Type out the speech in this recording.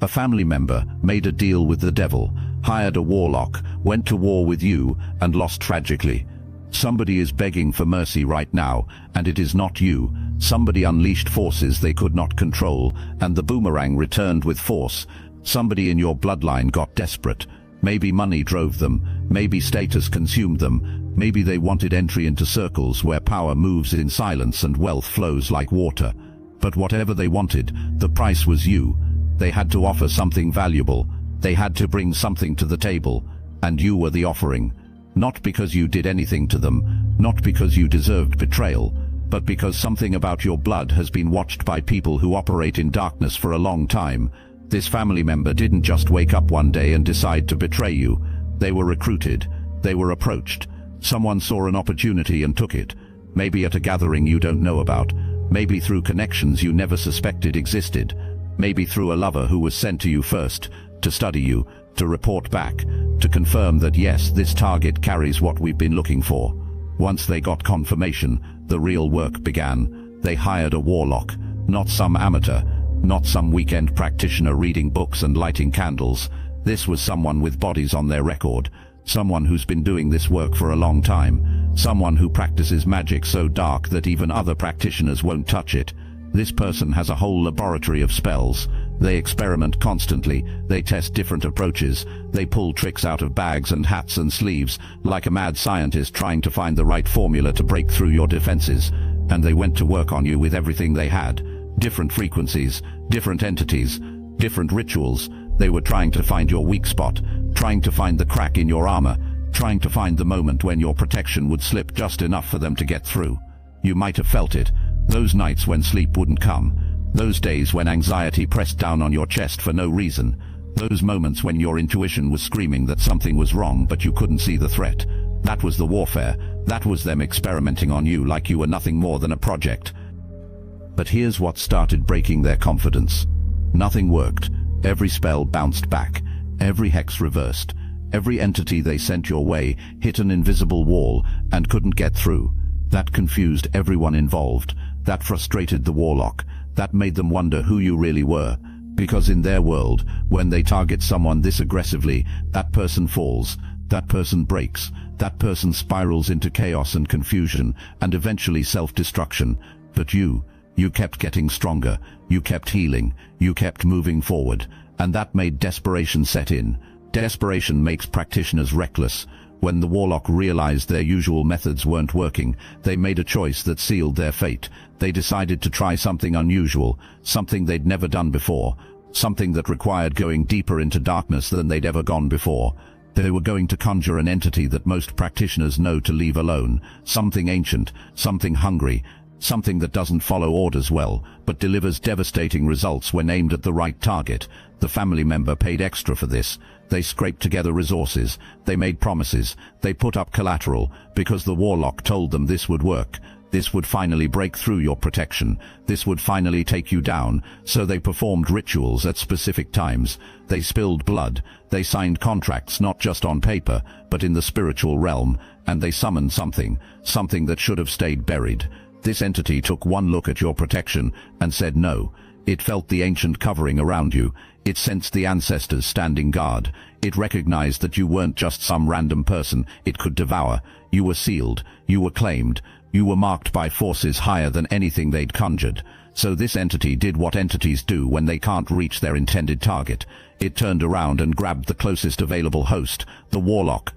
A family member made a deal with the devil, hired a warlock, went to war with you, and lost tragically. Somebody is begging for mercy right now, and it is not you. Somebody unleashed forces they could not control, and the boomerang returned with force. Somebody in your bloodline got desperate. Maybe money drove them, maybe status consumed them, maybe they wanted entry into circles where power moves in silence and wealth flows like water. But whatever they wanted, the price was you. They had to offer something valuable. They had to bring something to the table, and you were the offering. Not because you did anything to them, not because you deserved betrayal, but because something about your blood has been watched by people who operate in darkness for a long time. This family member didn't just wake up one day and decide to betray you. They were recruited. They were approached. Someone saw an opportunity and took it. Maybe at a gathering you don't know about. Maybe through connections you never suspected existed. Maybe through a lover who was sent to you first, to study you, to report back, to confirm that yes, this target carries what we've been looking for. Once they got confirmation, the real work began. They hired a warlock, not some amateur, not some weekend practitioner reading books and lighting candles. This was someone with bodies on their record, someone who's been doing this work for a long time, someone who practices magic so dark that even other practitioners won't touch it. This person has a whole laboratory of spells. They experiment constantly, they test different approaches, they pull tricks out of bags and hats and sleeves, like a mad scientist trying to find the right formula to break through your defenses. And they went to work on you with everything they had. Different frequencies, different entities, different rituals. They were trying to find your weak spot, trying to find the crack in your armor, trying to find the moment when your protection would slip just enough for them to get through. You might have felt it. Those nights when sleep wouldn't come. Those days when anxiety pressed down on your chest for no reason. Those moments when your intuition was screaming that something was wrong but you couldn't see the threat. That was the warfare. That was them experimenting on you like you were nothing more than a project. But here's what started breaking their confidence. Nothing worked. Every spell bounced back. Every hex reversed. Every entity they sent your way hit an invisible wall and couldn't get through. That confused everyone involved. That frustrated the warlock. That made them wonder who you really were. Because in their world, when they target someone this aggressively, that person falls, that person breaks, that person spirals into chaos and confusion, and eventually self-destruction. But you kept getting stronger, you kept healing, you kept moving forward, and that made desperation set in. Desperation makes practitioners reckless. When the warlock realized their usual methods weren't working, they made a choice that sealed their fate. They decided to try something unusual, something they'd never done before, something that required going deeper into darkness than they'd ever gone before. They were going to conjure an entity that most practitioners know to leave alone, something ancient, something hungry, something that doesn't follow orders well, but delivers devastating results when aimed at the right target. The family member paid extra for this. They scraped together resources, they made promises, they put up collateral, because the warlock told them this would work. This would finally break through your protection. This would finally take you down. So they performed rituals at specific times. They spilled blood. They signed contracts not just on paper, but in the spiritual realm. And they summoned something that should have stayed buried. This entity took one look at your protection and said no. It felt the ancient covering around you. It sensed the ancestors standing guard. It recognized that you weren't just some random person it could devour. You were sealed. You were claimed. You were marked by forces higher than anything they'd conjured. So this entity did what entities do when they can't reach their intended target. It turned around and grabbed the closest available host, the warlock,